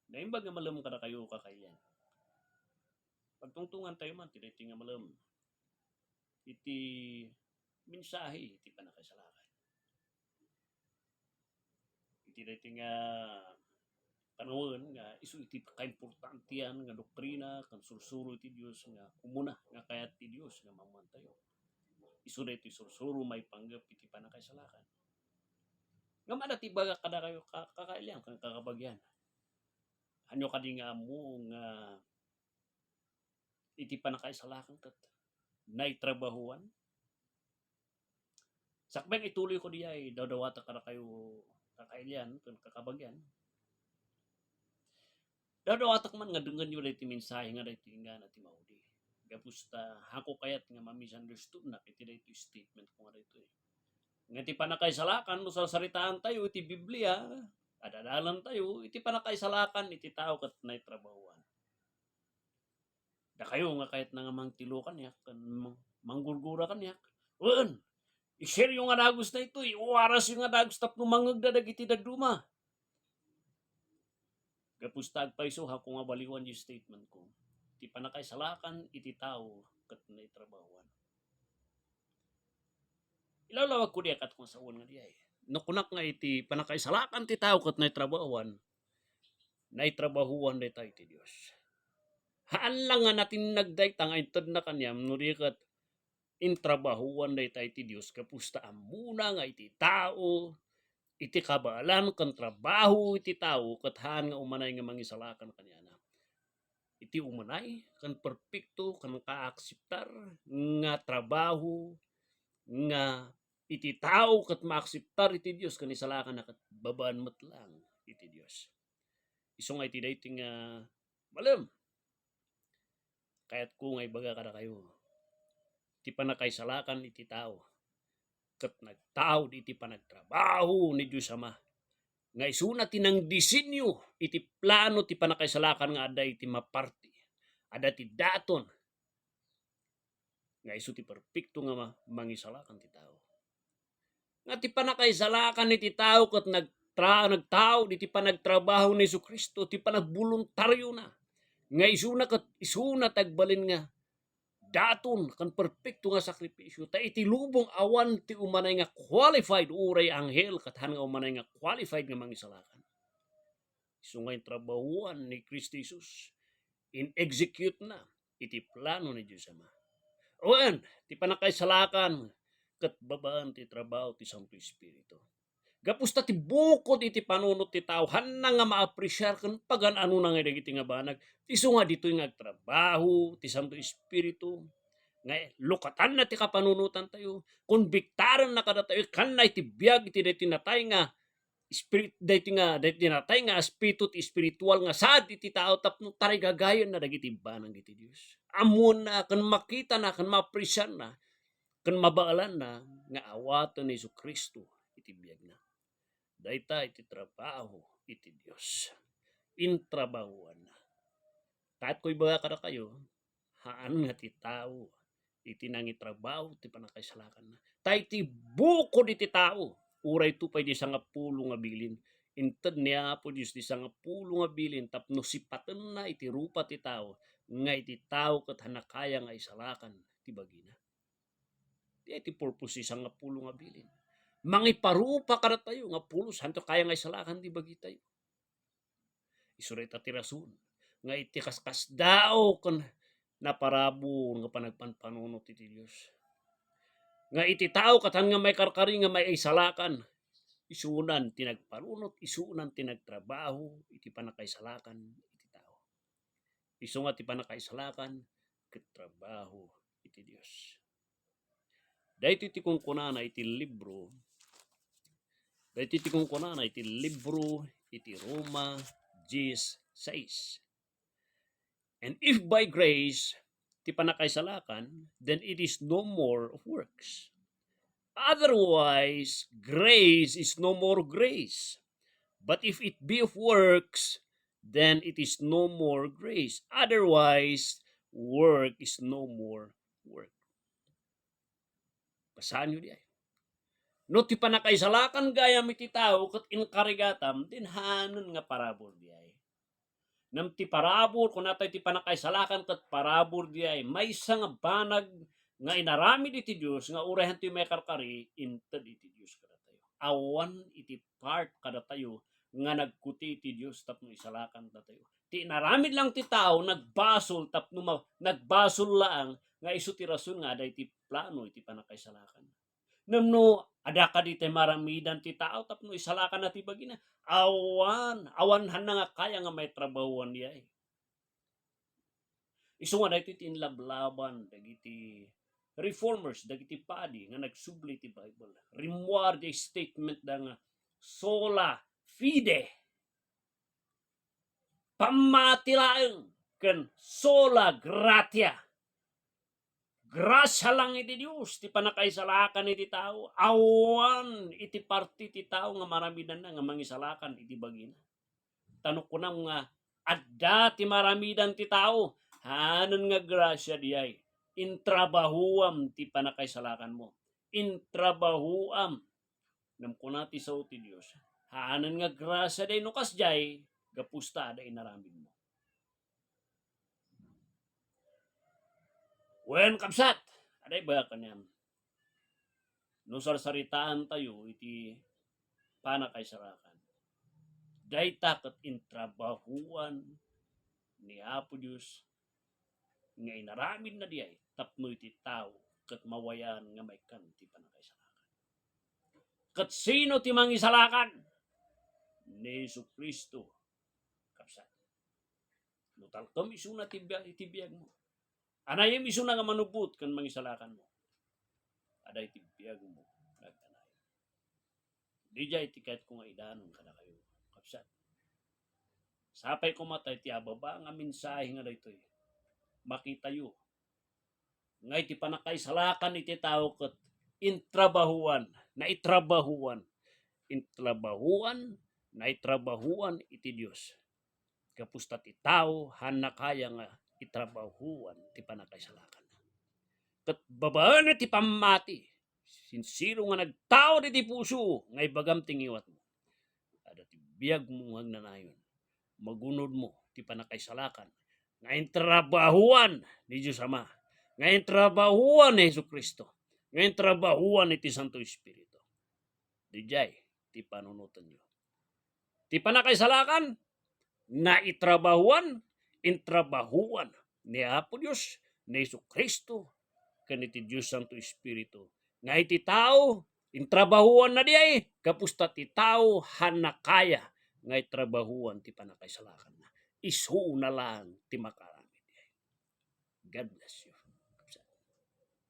Naimbag nga malam kada kayo kakayan. Pagtungtungan tayo man, tiniti nga malam. Iti mensahe, iti panakasalakan. Iti dati nga panahon nga isu iti kaimportantian nga doktrina kan sursuro iti Dios nga umuna nga kayat ti Dios nga mamuan tayo. Isu iti sursuro may panggap iti panakasalakan. Nga madati baga kada kayo kakailan kang kakabagyan. Hanyo kadi nga mo nga iti panakaisalakan kat naitrabahuan. Sakbeng ituloy ko diya dawdawata kada kayo kakailian kan kakabagyan. Dawdawatak man nga dengan yung iti mensahe nga dati nga na ti maudi. Gapusta hako kayat nga ma-misunderstood na iti dito statement ko nga dito eh. Nga ti panakaisalakan no sasaritaan tayo iti Biblia, adadalan tayo iti panakaisalakan iti tao kat naitrabahuan. Da kayo nga kahit nga mangtilukan yak, kan manggurgura kan yak. Wen, i-share yung nga dagos na ito, iwaras yung nga dagos tapno mangagdadag iti dagduma. Gapustag pa iso ha kung nga baliwan yung statement ko. Iti panakaisalakan iti tao kat naitrabahuan. Ilalawag ko diya kat kung sa uwan nga diya eh. No kunak nga iti panakaisalakan ti tao kat naitrabahuan day tayo ti Diyos. Haan lang nga natin nagdaytang ay tad na kanyam no di kat intrabahuan day tayo ti Diyos kapusta amuna nga iti tao iti kabalan kan trabaho iti tao kat haan nga umanay nga mangisalakan kanya na. Iti umanay kan perpekto kan kaakseptar nga trabaho nga iti tao kat maakseptar iti Dios kan isalakan na kat babaan matlang iti Dios. Iso nga iti dating malam. Kaya't kung ay baga kada kayo. Iti panakaisalakan iti tao. Kat nagtao iti panagtrabaho ni Diyos Ama. Nga isuna tinang disenyo iti plano ti panakaisalakan nga ada iti maparti. Ada ti daton. Nga isu ti perpekto nga mangisalakan ti tao. Nga ti panakaisalakan iti tao kat nagtao iti panagtrabaho ni Jesucristo ti panagboluntaryo na. Nga isuna tagbalin nga daton kan perpekto nga sakripisyo ta iti lubong awan ti umanay nga qualified uray anghel kat han nga umanay nga qualified nga mangisalakan. Sungay trabahuan ni Kristo Jesus in execute na iti plano ni Diyos Ama. Oan, ti panakaisalakan kat babaan ti trabaho ti Santo Espiritu. Gapusta ti bukod iti panunot ti tao hanna nga maapresyar kan pagan ano na nga dagiti nga banag isu nga dito nga trabaho ti Santo Espiritu nga lukatan na ti kapanunutan tayo konbiktaran na kada tayo kan na iti biag iti dati natay nga spirit dati natay nga espiritu ti espiritual nga sad iti tao tapno taray gagayon na dagiti banang iti Dios amon na kan makita na kan maapresyar na kan mabaalan na nga awaton ni Jesucristo iti biag na. Dayta iti trabaho iti Dios. Intrabahuan na. Kahit ko'y baga kada kayo, haan nga ti tao, iti nangitrabaho, ti panakaisalakan na. Tay ti bukod iti tao, uray tupay di nga pulo nga bilin. Inted niya po Diyos di nga pulo nga bilin, tapno sipatan na iti rupa ti tao, nga iti tao kat hanakaya nga isalakan ti bagina. Iti purpose nga pulo nga bilin. Mangiparupa kada tayo nga pulos hanto kaya nga isalakan di bagi tayo. Isurita ti rason nga iti kaskas dao kan naparabon nga panagpanpanunot iti Dios. Nga iti tao katan nga may karkari nga may isalakan isunan tinagpanunot isunan tinagtrabaho iti panakaisalakan iti tao. Isu nga ti panakaisalakan ket trabaho iti Dios. Daytoy ti kunkunana iti libro iti Roma 10:6. And if by grace ti panakaisalakan, then it is no more of works. Otherwise, grace is no more grace. But if it be of works, then it is no more grace. Otherwise, work is no more work. Basahan nyo diyan. No ti panakaisalakan gayam iti tao ket inkarigatam din hanon nga parabor diay. Nam ti parabor kung natay ti panakaisalakan ket parabor di ay maysa nga banag nga inaramid iti Dios nga urayan ti may karkari inted iti Dios kada tayo. Awan iti part kada tayo nga nagkuti iti Dios tapno isalakan da tayo. Ti inaramid lang ti tao nagbasol tapno nagbasol laang nga isu ti rason nga aday ti plano iti panakaisalakan. Namno ada ka di maramidan ti tao tapno isalakan na ti bagina. Awanhan na nga kaya nga may trabahuan niya eh. Isu nga dahito ti inlablaban dagiti reformers dagiti padi nga nagsubli ti Bible. Rimuar di statement da nga sola fide pamatilaeng ken sola gratia. Grasya lang iti Dios ti panakaisalakan iti tao. Awan iti parti ti tao nga maramidan na nga mangisalakan iti bagina. Tanok ko na nga adda ti maramidan ti tao. Hanan nga grasya diay. Intrabahuam ti panakaisalakan mo. Intrabahuam. Namkuna ti sao ti Dios. Hanan nga grasya day nukas jay. Gapusta day naramid mo. Wen kapsat. Aday ba kanyam. No sarsaritaan tayo iti panakaisalakan. Dayta ket intrabahuan ni Apo Dios nga inaramid na diay tapno iti tao ket mawayan nga may kan ti panakaisalakan. Ket sino ti mangisalakan? Ni Jesucristo kapsat. No talkom isuna ti biyag mo. Anayem isuna nga manubot ken mangisalakan mo. Aday ti biyag mo nagtanay. Dijay ti kahit kung idanon kada kayo kapsat. Sapay kumatay ti ababa nga mensahe nga daytoy. Makita yu. Ngay ti panakaisalakan iti tao ket intrabahuan, naitrabahuan. Intrabahuan, naitrabahuan iti Dios. Kapusta ti tao hanna kaya nga itrabahuan ti panakaisalakan. Ket babaan ti pamati. Sinsiro nga nagtao iti puso nga ibagam tingiwat mo. Ada ti biyag mo hagnanayon. Magunod mo ti panakaisalakan. Ngayon trabahuan ni Diyos Ama. Ngayon trabahuan ni Jesucristo. Ngayon trabahuan ni ti Santo Espiritu. Dijay ti panunutan nyo. Ti panakaisalakan na itrabahuan, intrabahuan ni Apo Diyos, ni Jesucristo, ken ti Diyos Santo Espiritu. Nga iti tao, intrabahuan na diay, kapusta ti tao hanakaya nga itrabahuan ti panakaisalakan na. Isu na lang ti makaramid. God bless you.